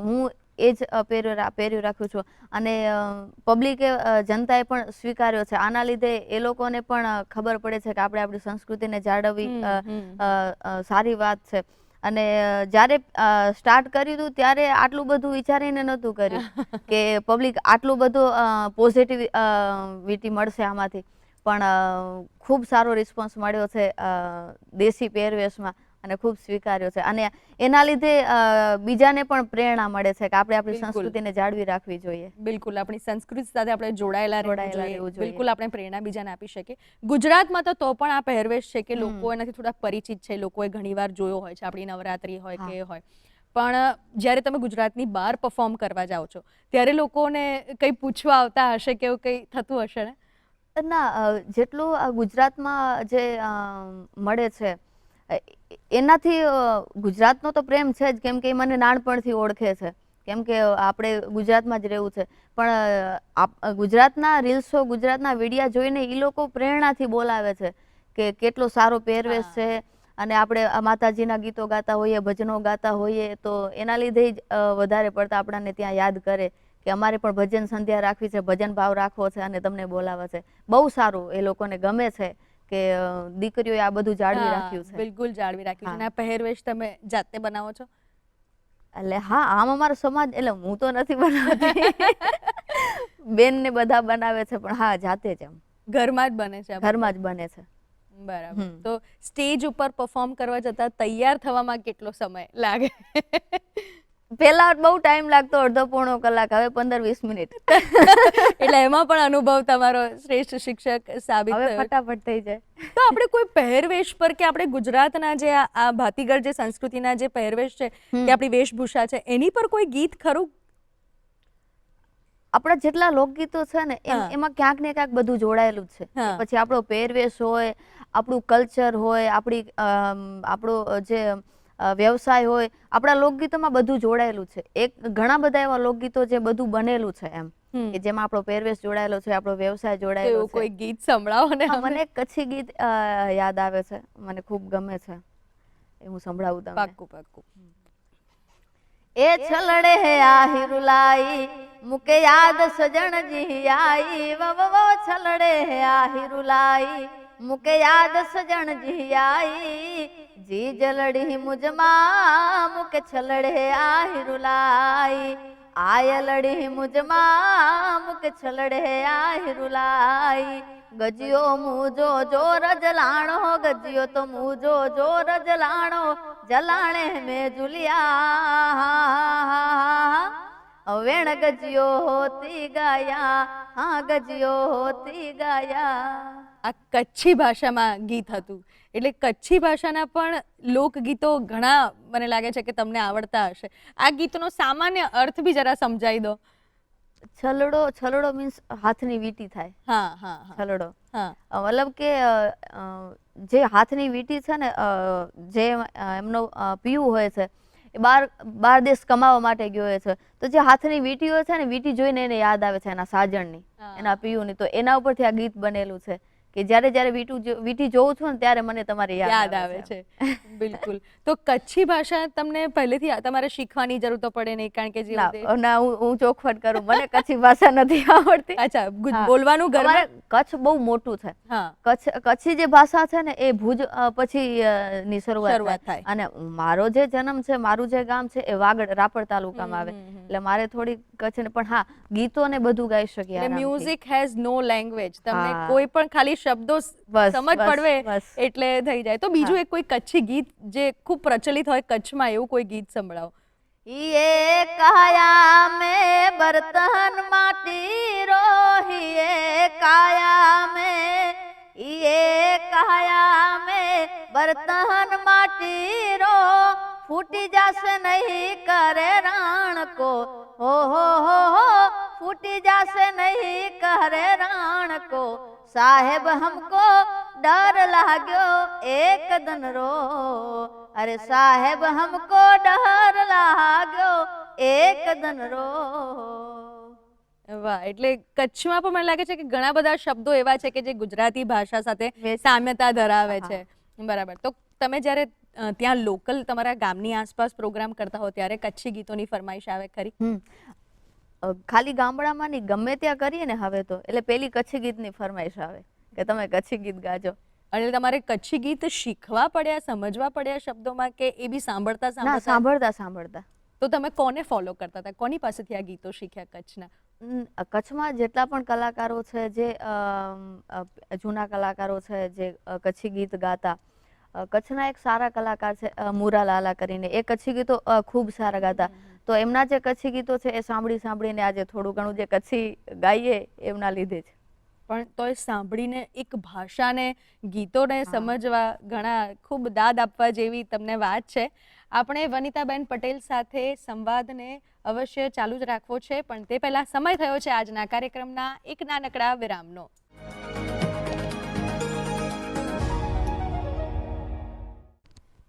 હું એ જ પહેર્યું રાખ્યું છું અને પબ્લિકે, જનતાએ પણ સ્વીકાર્યો છે. આના લીધે એ લોકોને પણ ખબર પડે છે કે આપણે આપણી સંસ્કૃતિને જાળવવી સારી વાત છે. અને જ્યારે સ્ટાર્ટ કર્યું હતું ત્યારે આટલું બધું વિચારીને નહોતું કર્યું કે પબ્લિક આટલું બધું પોઝિટિવિટી મળશે આમાંથી, પણ ખૂબ સારો રિસ્પોન્સ મળ્યો છે દેશી પહેરવેશમાં અને ખૂબ સ્વીકાર્યો છે. અને એના લીધે બીજાને પણ પ્રેરણા મળે છે કે આપણે આપણી બિલકુલ. સંસ્કૃતિને જાળવી રાખવી જોઈએ. બિલકુલ આપણી સંસ્કૃતિ સાથે આપણે જોડાયેલા રહેવું રહેવું જોઈએ. જોઈએ. બિલકુલ આપણે પ્રેરણા બીજાને આપી શકીએ. ગુજરાતમાં તો પણ આ પહેરવેશ છે કે હમ. લોકો એનાથી થોડા પરિચિત છે, લોકોએ ઘણીવાર જોયો હોય છે, આપણી નવરાત્રી હોય હા. કે હોય. પણ જ્યારે તમે ગુજરાતની બહાર પરફોર્મ કરવા જાઓ છો ત્યારે લોકોને કંઈ પૂછવા આવતા હશે કે એવું કંઈ થતું હશે ને? ના, જેટલું ગુજરાતમાં જે મળે છે એનાથી ગુજરાતનો તો પ્રેમ છે જ, કેમ કે એ મને નાનપણથી ઓળખે છે, કેમ કે આપણે ગુજરાતમાં જ રહેવું છે. પણ ગુજરાતના રીલ્સો, ગુજરાતના વિડીયા જોઈને એ લોકો પ્રેરણાથી બોલાવે છે કે કેટલો સારો પહેરવેશ છે. અને આપણે માતાજીના ગીતો ગાતા હોઈએ, ભજનો ગાતા હોઈએ, તો એના લીધે જ વધારે પડતા આપણાને ત્યાં યાદ કરે કે અમારે પણ ભજન સંધ્યા રાખવી છે, ભજન ભાવ રાખવો છે અને તમને બોલાવે છે. બહુ સારું, એ લોકોને ગમે છે કે દીકરીઓએ આ બધું જાળવી રાખ્યું છે. બિલકુલ જાળવી રાખ્યું છે. અને આ પહેરવેશ તમે જાતે બનાવો છો? એટલે હા, આમ અમારો સમાજ, એટલે હું તો નથી બનાવતી, બેન ને બધા બનાવે છે, પણ હા જાતે જ એમ ઘરમાં જ બને છે? ઘરમાં જ બને છે. બરાબર. તો સ્ટેજ ઉપર પરફોર્મ કરવા જતા તૈયાર થવામાં કેટલો સમય લાગે? પેલા બહુ ટાઈમ લાગતો, અડધો પોણો કલાક, હવે 15-20 મિનિટ. એટલે એમાં પણ અનુભવ તમારો શ્રેષ્ઠ શિક્ષક સાબિત હવે થયો. ફટાફટ થઈ જાય. તો આપણે કોઈ પહેરવેશ પર કે આપણે ગુજરાતના જે આ ભાતીગળ જે સંસ્કૃતિના જે પહેરવેશ છે કે આપણી વેશભૂષા છે એની પર કોઈ ગીત ખરું? આપણા જેટલા લોકગીતો છે ને એમાં ક્યાંક ને ક્યાંક બધું જોડાયેલું જ છે. પછી આપણો પહેરવેશ હોય, આપણું કલ્ચર હોય, આપણો જે વ્યવસાય હોય, આપણા લોકગીતોમાં બધું જોડાયેલું છે. ઘણા બધા એવા લોકગીતો જે બધું બનેલું છે એમ, કે જેમાં આપણો પહેરવેશ જોડાયેલો છે, આપણો વ્યવસાય જોડાયેલો છે. કોઈ ગીત સંભળાવો ને. મને એક કચ્છી ગીત યાદ આવે છે, મને ખૂબ ગમે છે, એ હું સંભળાવું તમને. પાક્કું પાક્કું. એ છલડે હે આહિરુલાઈ મુકે યાદ સજણ જી આઈ, વો છલડે હે આહિરુલાઈ મુકે યાદ સજણ જી આઈ, જી જલડી મુજમાં મુકે છલડે આહિરુલાઈ, આય લડી મુજમાં મુકે છલડે આહિરુલાઈ, ગજિયો મુજો જોર જલાણો, ગજિયો તો મુજો જોર જલાણો, જલાણે મેં જુલિયા, વેણ ગજિયો હોતી ગાયા, હા ગજિયો હોતી ગાયા. આ કચ્છી ભાષામાં ગીત હતું. એટલે કચ્છી ભાષાના પણ લોકગીતો ઘણા મને લાગે છે કે તમને આવડતા હશે. આ ગીતનો સામાન્ય અર્થ બી જરા સમજાવી દો. છલડો મીન્સ હાથની વીંટી થાય. હા. છલડો મતલબ કે જે હાથની વીંટી છે ને, જે એમનો પીયું હોય છે, એ બાર દેશ કમાવા માટે ગયો હોય છે, તો જે હાથની વીંટી હોય છે ને, વીંટી જોઈને એને યાદ આવે છે એના સાજણની, એના પીયુંની. તો એના ઉપરથી આ ગીત બનેલું છે કે જ્યારે જ્યારે વીંટી જોઉં છું ને ત્યારે મને તમારી યાદ આવે છે. બિલકુલ. તો કચ્છી ભાષા તમને પહેલેથી તમારે શીખવાની જરૂર તો પડે નહીં, કારણ કે ના, હું ચોખવટ કરું, મને કચ્છી ભાષા નથી આવડતી. અચ્છા, બોલવાનું ઘરમાં? કચ્છ બહુ મોટું છે. કચ્છી જે ભાષા છે ને એ ભુજ પછી ની શરૂઆત થાય. અને મારો જે જન્મ છે, મારું જે ગામ છે એ વાગડ, રાપર તાલુકામાં આવે, એટલે મારે થોડી કચ્છ ને, પણ હા ગીતો ને બધું ગાઈ શકીએ. Music has no language. તમને કોઈ પણ ખાલી શબ્દો સમજ પડવે એટલે થઈ જાય. તો બીજું એક કોઈ કચ્છી ગીત જે ખૂબ પ્રચલિત હોય કચ્છમાં, એવું કોઈ ગીત સંભળાવો. હિયે કાયા મેં બર્તન માટી રો, હિયે કાયા મેં, હિયે કાયા મેં બર્તન માટી રો, ફૂટી જાશે નહીં કરે રાણ को, हो फूटी जासे नहीं करे राण को, साहेब हमको डर लाग्यो एक दिन रो, अरे साहेब हमको डर लाग्यो એક दिन રો. વાહ. એટલે કચ્છમાં પણ મને લાગે છે કે ઘણા બધા શબ્દો એવા છે કે જે ગુજરાતી ભાષા સાથે સામ્યતા ધરાવે છે. બરાબર. તો તમે જ્યારે ત્યાં લોકલ તમારા ગામની આસપાસ પ્રોગ્રામ કરતા હો ત્યારે કચ્છી ગીતોની ફરમાઈશ આવે ખરી? ખાલી ગામડામાં નહીં, ગમે ત્યાં કરીએ ને હવે તો, એટલે પેલી કચ્છી ગીતની ફરમાઈશ આવે કે તમે કચ્છી ગીત ગાજો. અને તમારે કચ્છી ગીત શીખવા પડ્યા, સમજવા પડ્યા શબ્દોમાં, કે એ બી સાંભળતા ના, સાંભળતા. તો તમે કોને ફોલો કરતા હતા? કોની પાસેથી આ ગીતો શીખ્યા કચ્છના? કચ્છમાં જેટલા પણ કલાકારો છે, જે જૂના કલાકારો છે, જે કચ્છી ગીત ગાતા, કચ્છના એક સારા કલાકાર છે મુરા લાલા કરીને, એ કચ્છી ગીતો ખૂબ સારા ગાતા. તો એમના જે કચ્છી ગીતો છે એ સાંભળીને આજે થોડું ઘણું જે કચ્છી ગાઈએ એમના લીધે જ. પણ તોય સાંભળીને એક ભાષાને, ગીતોને સમજવા ઘણા ખૂબ દાદ આપવા જેવી તમને વાત છે. આપણે વનિતાબેન પટેલ સાથે સંવાદને અવશ્ય ચાલુ જ રાખવો છે, પણ તે પહેલા સમય થયો છે આજના કાર્યક્રમના એક નાનકડા વિરામનો.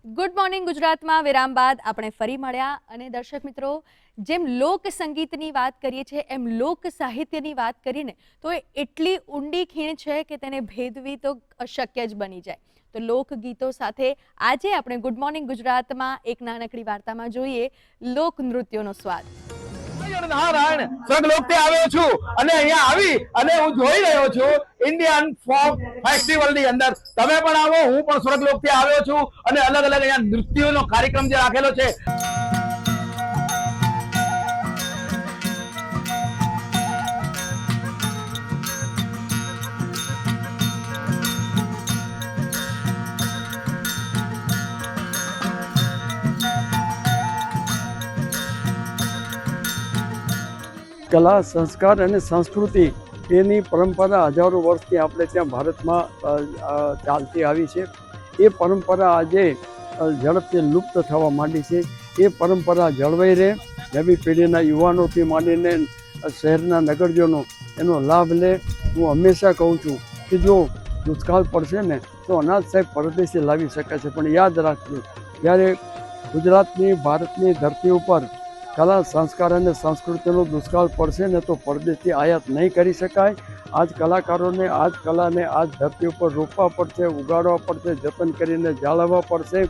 ગુડ મોર્નિંગ ગુજરાતમાં વિરામ બાદ આપણે ફરી મળ્યા. અને દર્શક મિત્રો, જેમ લોક સંગીતની વાત કરીએ છીએ એમ લોક સાહિત્યની વાત કરીને તો એ એટલી ઊંડી ખીણ છે કે તેને ભેદવી તો અશક્ય જ બની જાય. તો લોકગીતો સાથે આજે આપણે ગુડ મોર્નિંગ ગુજરાતમાં એક નાનકડી વાર્તામાં જોઈએ લોક નૃત્યોનો સ્વાદ. નારાયણ સ્વર્ગલોકથી આવ્યો છું અને અહીંયા આવી અને હું જોઈ રહ્યો છું ઇન્ડિયન ફોક ફેસ્ટિવલ ની અંદર. તમે પણ આવો, હું પણ સ્વર્ગલોકથી આવ્યો છું અને અલગ અલગ અહીંયા નૃત્યોનો કાર્યક્રમ જે રાખેલો છે. કલા, સંસ્કાર અને સંસ્કૃતિ એની પરંપરા હજારો વર્ષથી આપણે ત્યાં ભારતમાં ચાલતી આવી છે. એ પરંપરા આજે ઝડપથી લુપ્ત થવા માંડી છે. એ પરંપરા જળવાઈ રહે, નવી પેઢીના યુવાનોથી માંડીને શહેરના નગરજનો એનો લાભ લે. હું હંમેશા કહું છું કે જો દુષ્કાળ પડશે ને તો અનાજ સાહેબ પરદેશી લાવી શકે છે, પણ યાદ રાખજો, જ્યારે ગુજરાતની, ભારતની ધરતી ઉપર કલા, સંસ્કાર અને સંસ્કૃતિનો દુષ્કાળ પડશે ને તો પરદેશથી આયાત નહીં કરી શકાય. આ જ કલાકારોને, આ જ કલાને આ જ ધરતી ઉપર રોપવા પડશે, ઉગાડવા પડશે, જતન કરીને જાળવવા પડશે.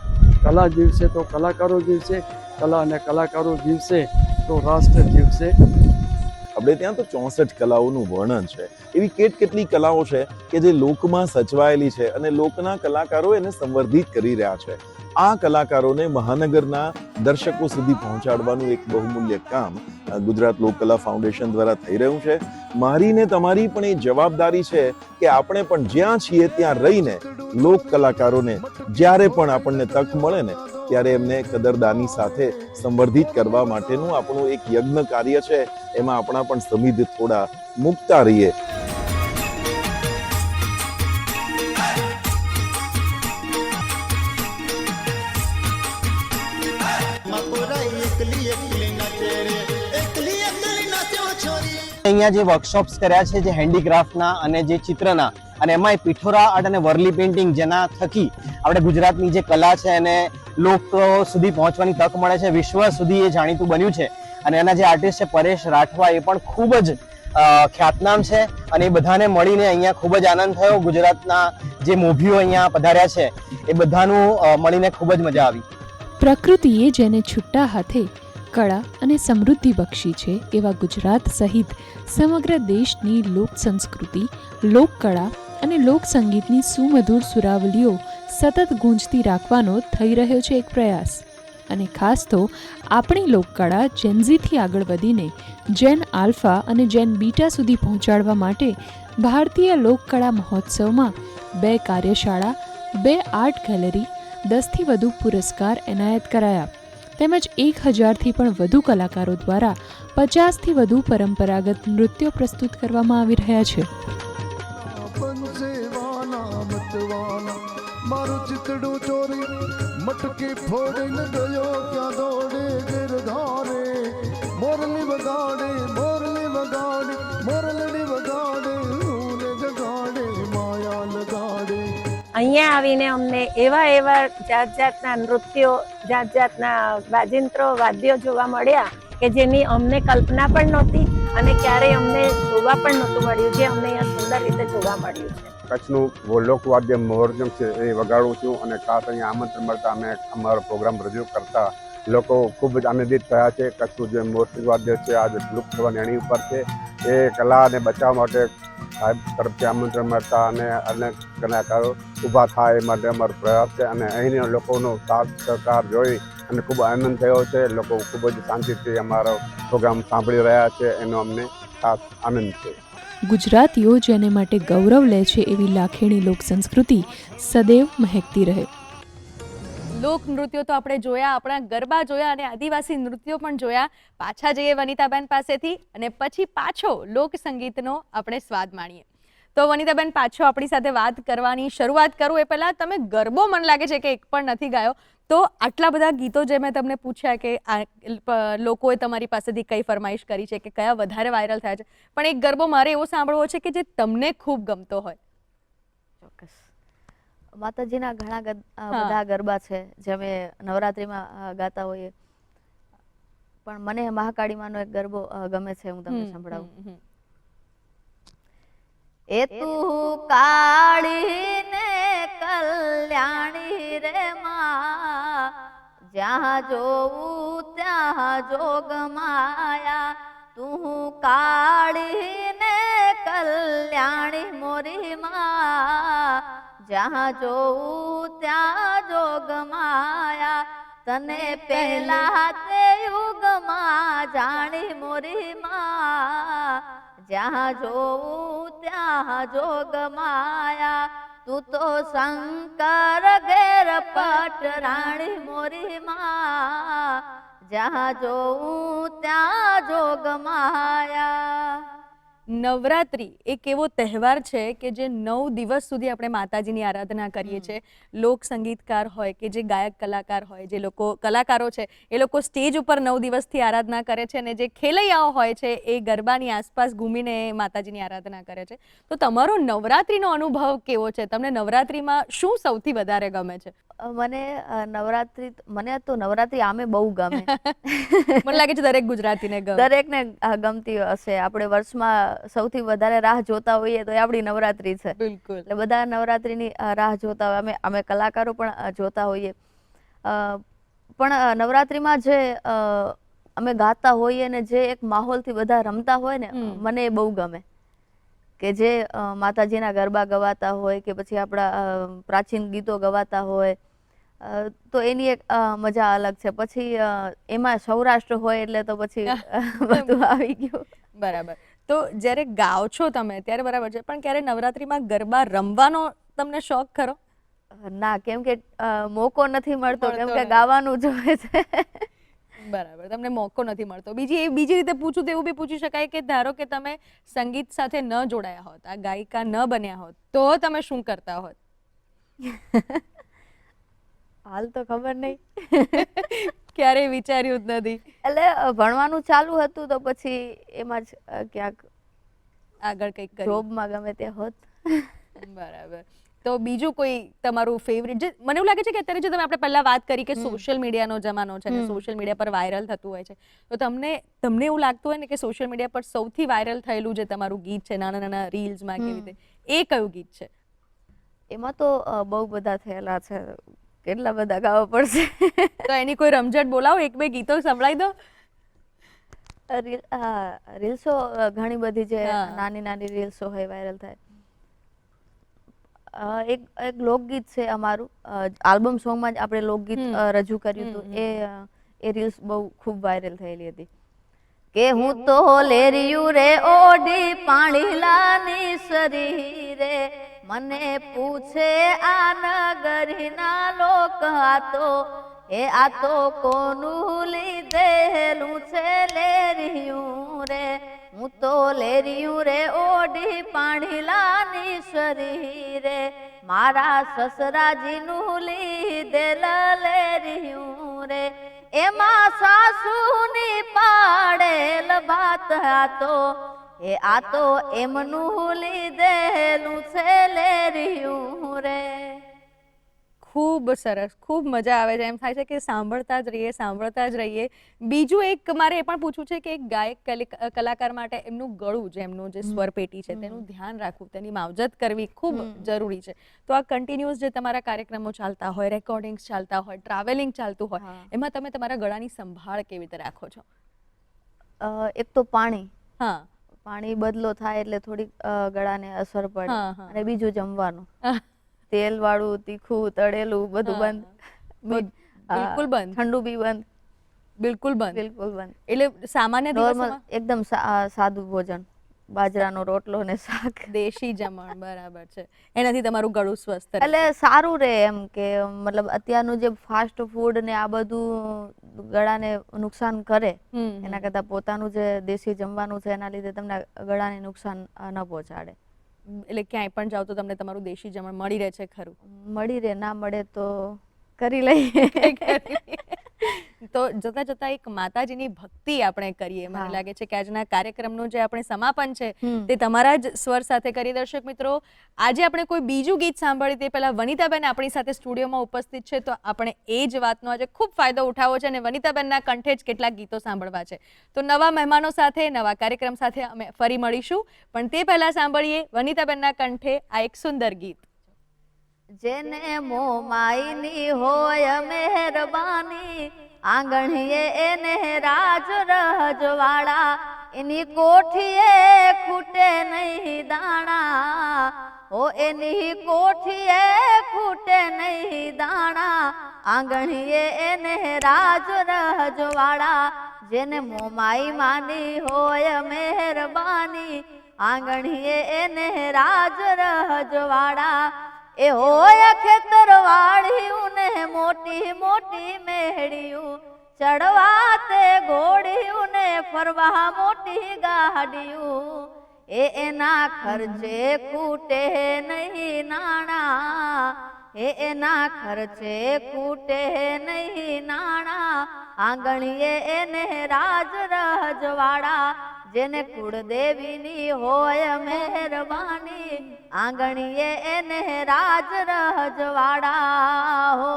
કલા જીવશે તો કલાકારો જીવશે, કલા અને કલાકારો જીવશે તો રાષ્ટ્ર જીવશે. આપણે ત્યાં તો 64 કલાઓનું વર્ણન છે. એવી કેટલી કલાઓ છે કે જે લોકમાં સચવાયેલી છે અને લોકના કલાકારો એને સંવર્ધિત કરી રહ્યા છે. આ કલાકારોને મહાનગરના દર્શકો સુધી પહોંચાડવાનું એક બહુમૂલ્ય કામ ગુજરાત લોકકલા ફાઉન્ડેશન દ્વારા થઈ રહ્યું છે. મારી ને તમારી પણ એ જવાબદારી છે કે આપણે પણ જ્યાં છીએ ત્યાં રહીને લોક કલાકારોને જ્યારે પણ આપણને તક મળે ને ત્યારે એમને કદરદાની સાથે સંવર્ધિત કરવા માટેનું આપણું એક યજ્ઞ કાર્ય છે. એમાં આપણા પણ સમિધ થોડા મુકતા રહીએ. અહીંયા જે વર્કશોપ્સ કર્યા છે, જે હેન્ડીક્રાફ્ટના અને જે ચિત્રના, અને એમાં પિઠોરા આર્ટ અને વરલી પેઇન્ટિંગ, જેના થકી આપણે ગુજરાતની જે કલા છે એને લોકો સુધી પહોંચવાની તક મળે છે, વિશ્વ સુધી એ જાણીતું બન્યું છે. અને એના જે આર્ટિસ્ટ છે પરેશ રાઠવા, એ પણ ખૂબ જ ખ્યાતનામ છે. અને એ બધાને મળીને અહીંયા ખૂબ જ આનંદ થયો. ગુજરાતના જે મોભીઓ અહીંયા પધાર્યા છે એ બધાનું મળીને ખૂબ જ મજા આવી. પ્રકૃતિએ જેને છૂટા હાથે કળા અને સમૃદ્ધિ બક્ષી છે, એવા ગુજરાત સહિત સમગ્ર દેશની લોક સંસ્કૃતિ, લોકકળા અને લોક સંગીતની સુમધુર સુરાવલીઓ સતત ગૂંજતી રાખવાનો થઈ રહ્યો છે એક પ્રયાસ. અને ખાસ તો આપણી લોકકળા જેનઝીથી આગળ વધીને જેન આલ્ફા અને જેન બીટા સુધી પહોંચાડવા માટે ભારતીય લોકકળા મહોત્સવમાં 2 કાર્યશાળા, 2 આર્ટ ગેલેરી, 10થી વધુ પુરસ્કાર એનાયત કરાયા, તેમજ 1000થી પણ વધુ કલાકારો દ્વારા 50થી વધુ પરંપરાગત નૃત્યો પ્રસ્તુત કરવામાં આવી રહ્યા છે. અહીંયા આવીને અમને એવા જાત જાતના નૃત્યો, જાત જાતના વાજિંત્રો, વાદ્યો જોવા મળ્યા કે જેની અમને કલ્પના પણ નહોતી અને ક્યારેય અમને જોવા પણ નહોતું મળ્યું, જે અમને અહીંયા સુંદર રીતે જોવા મળ્યું છે. કચ્છનું લોકવાદ્ય મોરજમ છે એ વગાડું છું અને ખાસ અહીંયા આમંત્રણ મળતા અમે અમારો પ્રોગ્રામ રજૂ કરતા લોકો ખૂબ જ આનંદિત થયા છે. કચ્છનું જે મોરજમ વાદ્ય છે આજે લુપ્ત થવાની અણી ઉપર છે. એ કલાને બચાવવા માટે સાહેબ તરફથી આમંત્રણ મળતા અને અનેક કલાકારો ઊભા થાય એ માટે અમારો પ્રયાસ છે અને અહીંના લોકોનો સાથ સહકાર જોઈ અને ખૂબ આનંદ થયો છે. લોકો ખૂબ જ શાંતિથી અમારો પ્રોગ્રામ સાંભળી રહ્યા છે, એનો અમને ખાસ આનંદ છે. ગુજરાતીઓ જેને માટે ગૌરવ લે છે એવી લાખેણી લોક સંસ્કૃતિ સદૈવ મહેકતી રહે. લોક નૃત્યો તો આપણે જોયા, આપણા ગરબા જોયા અને આદિવાસી નૃત્યો પણ જોયા. પાછા જઈએ વનિતાબેન પાસેથી અને પછી પાછો લોક સંગીતનો આપણે સ્વાદ માણીએ. તો વનિતાબેન, પાછો આપણી સાથે વાત કરવાની શરૂઆત કરું એ પહેલાં તમે ગરબો મને લાગે છે કે એક પણ નથી ગાયો, તો આટલા બધા ગીતો જે મેં તમને પૂછ્યા કે લોકોએ તમારી પાસેથી કઈ ફરમાઈશ કરી છે કે કયા વધારે વાયરલ થયા છે, પણ એક ગરબો મારે એવો સાંભળવો છે કે જે તમને ખૂબ ગમતો હોય. ચોક્કસ. માતાજીના ઘણા બધા ગરબા છે જે અમે નવરાત્રિમાં ગાતા હોઈએ, પણ મને મહાકાળીમાંનો એક ગરબો ગમે છે, હું તમને સંભળાવું. એ તું કાળી ને કલ્યાણી રે માં, જ્યાં જોવું ત્યાં જોગ માયા. તું કાળી ને કલ્યાણી મોરી માં, જ્યાં જોવું ત્યાં જોગ માયા. તને પહેલા તે યુગમાં જાણી મોરી માં, જ્યાં જોવું ત્યાં જોગ માયા. તું તો શંકર ઘેર પટ રાણી મોરી માં, જ્યાં જોવું ત્યાં જોગ માયા. નવરાત્રી એક એવો તહેવાર છે કે જે 9 દિવસ સુધી આપણે માતાજીની આરાધના કરીએ છીએ. લોક સંગીતકાર હોય કે જે ગાયક કલાકાર હોય, જે લોકો કલાકારો છે એ લોકો સ્ટેજ ઉપર 9 દિવસથી આરાધના કરે છે અને જે ખેલૈયાઓ હોય છે એ ગરબાની આસપાસ ઘૂમીને માતાજીની આરાધના કરે છે. તો તમારો નવરાત્રીનો અનુભવ કેવો છે? તમને નવરાત્રીમાં શું સૌથી વધારે ગમે છે? મને તો નવરાત્રી આમે બહુ ગમે. મને લાગે છે દરેક ગુજરાતીને ગમે. દરેકને ગમતી હશે. આપણે વર્ષમાં સૌથી વધારે રાહ જોતા હોઈએ તો એ આપણી નવરાત્રી છે. બિલકુલ. એટલે બધા નવરાત્રીની રાહ જોતા હોય, અમે કલાકારો પણ જોતા હોઈએ. પણ નવરાત્રીમાં જે અમે ગાતા હોઈએ ને જે એક માહોલથી બધા રમતા હોય ને, મને એ બહુ ગમે. કે જે માતાજીના ગરબા ગવાતા હોય કે પછી આપણા પ્રાચીન ગીતો ગવાતા હોય, તો એની એક મજા અલગ છે. પછી એમાં સૌરાષ્ટ્ર હોય એટલે તો પછી બધું આવી ગયું. બરાબર. તો જ્યારે ગાઓ છો તમે ત્યારે બરાબર છે, પણ ક્યારે નવરાત્રીમાં ગરબા રમવાનો તમને શોખ ખરો? ના, કેમ કે મોકો નથી મળતો, કેમ કે ગાવાનું જોઈએ છે. બરાબર, તમને મોકો નથી મળતો. બીજી રીતે પૂછું તો એવું બી પૂછી શકાય કે ધારો કે તમે સંગીત સાથે ન જોડાયા હોત, આ ગાયિકા ન બન્યા હોત, તો તમે શું કરતા હોત? હાલ તો ખબર નહીં. ક્યારેય વિચાર્યું જ નથી. એટલે ભણવાનું ચાલુ હતું તો પછી એમાં જ ક્યાંક આગળ કંઈક જોબમાં ગમે તે હોત. બરાબર. તો બીજું કોઈ તમારું ફેવરિટ, જે મને એવું લાગે છે કે અત્યારે જે તમે આપણે પહેલા વાત કરી કે સોશિયલ મીડિયાનો જમાનો છે ને સોશિયલ મીડિયા પર વાયરલ થતું હોય છે, તો તમને એવું લાગતું હોય ને કે સોશિયલ મીડિયા પર સૌથી વાયરલ થયેલું જે તમારું ગીત છે નાના નાના રીલ્સમાં કેવી રીતે, એ કયું ગીત છે? એમાં તો બહુ બધા થયેલા છે, કેટલા બધા ગાવા પડશે. તો એની કોઈ રમઝટ બોલાવો, એક બે ગીતો સંભળાવી દો. રીલ્સો ઘણી બધી જે નાની નાની રીલ્સો હોય વાયરલ થાય. એક લોકગીત છે અમારું, આલ્બમ સોંગમાં જ આપણે લોકગીત રજૂ કર્યું હતું, એ રીલ્સ બહુ ખૂબ વાયરલ થયેલી હતી. કે હું તો લેરિયું રે ઓડી પાણીલાની સરી રે, મને પૂછે આ નગરીના લોક, આ તો કોનું લીધેલું છે લેરિયું રે. હું તો લેરિયું રે ઓડી પાણીલાની સરી રે, મારા સસરાજીનું લીધેલ લેરિયું રે. એમાં સાસુની પાડેલ ભાત, આ તો એમનું લીધેલું છે લેરિયું રે. ખૂબ સરસ, ખૂબ મજા આવે છે. એમ થાય છે કે સાંભળતા જ રહીએ. બીજું એક મારે એ પણ પૂછવું છે કે એક ગાયક કલાકાર માટે એમનું ગળું, જે એમનું જે સ્વર પેટી છે તેનું ધ્યાન રાખવું, તેની માવજત કરવી ખૂબ જરૂરી છે. તો આ કન્ટિન્યુઅસ જે તમારા કાર્યક્રમો ચાલતા હોય, રેકોર્ડિંગ્સ ચાલતા હોય, ટ્રાવેલિંગ ચાલતું હોય, એમાં તમે તમારા ગળાની સંભાળ કેવી રીતે રાખો છો? એક તો પાણી પાણી બદલો થાય એટલે થોડીક ગળાને અસર પડે. હા, હા. અને બીજું જમવાનું, તેલ વાળું, તીખું, તળેલું બધું હા, બંધ. બિલકુલ બંધ. ઠંડુ બી બંધ. બિલકુલ બંધ. બિલકુલ બંધ. એટલે સામાન્ય નોર્મલ દિવસોમાં એકદમ સાદું ભોજન, બાજરાનો રોટલો ને શાક. દેશી જમણ, બરાબર છે. એનાથી તમારું ગળું સ્વસ્થ રહે. એટલે સારું રહે એમ કે મતલબ અત્યારનું જે ફાસ્ટ ફૂડ ને આ બધું ગળાને નુકસાન કરે એના કરતા પોતાનું જે દેશી જમવાનું છે એના લીધે તમને ગળાને નુકસાન ન પહોંચાડે. એટલે ક્યાંય પણ જાઓ તો તમને તમારું દેશી જમણ મળી રહે છે ખરું? મળી રહે, ના મળે તો કરી લઈએ. તો જતા જતા એક માતાજીની ભક્તિ આપણે કરીએ. મને હા. લાગે છે કે આજના કાર્યક્રમનું જે આપણે સમાપન છે હમ. તે તમારા જ સ્વર સાથે કરી. દર્શક મિત્રો, આજે આપણે કોઈ બીજું ગીત સાંભળી તે પહેલા વનિતાબેન આપણી સાથે સ્ટુડિયોમાં ઉપસ્થિત છે, તો આપણે એ જ વાતનો આજે ખૂબ ફાયદો ઉઠાવવો છે અને વનિતાબેનના કંઠે જ કેટલાક ગીતો સાંભળવા છે. તો નવા મહેમાનો સાથે, નવા કાર્યક્રમ સાથે અમે ફરી મળીશું, પણ તે પહેલા સાંભળીએ વનિતાબેનના કંઠે આ એક સુંદર ગીત. જેને મોમાઈની હોય મહેરબાની, આંગણીએ એને રાજ રજવાડા, એની કોઠીએ ખૂટે નહીં દાણા, ઓ એની કોઠીએ ખૂટે નહીં દાણા, આંગણીએ એને રાજ રજવાડા. જેને મોમાઈ માની હોય મહેરબાની, આંગણીએ એને રાજ રજવાડા. એ હોય ખેતર વાળ્યું ને મોટી મોટી મેળ્યું, ચડવા તે ઘોડ્યું ને ફરવા મોટી ગાડ્યું, એના ખર્ચે ખૂટે નહીં નાણા, એના ખર્ચે ખૂટે નહીં નાણા, આંગણીએ એને રાજ રજવાડા. જેને કુળદેવીની હોય મહેરબાની, આંગણીએ એને રાજ રજવાડા, હો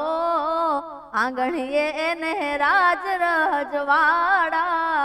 આંગણીએ એને રાજ રજવાડા.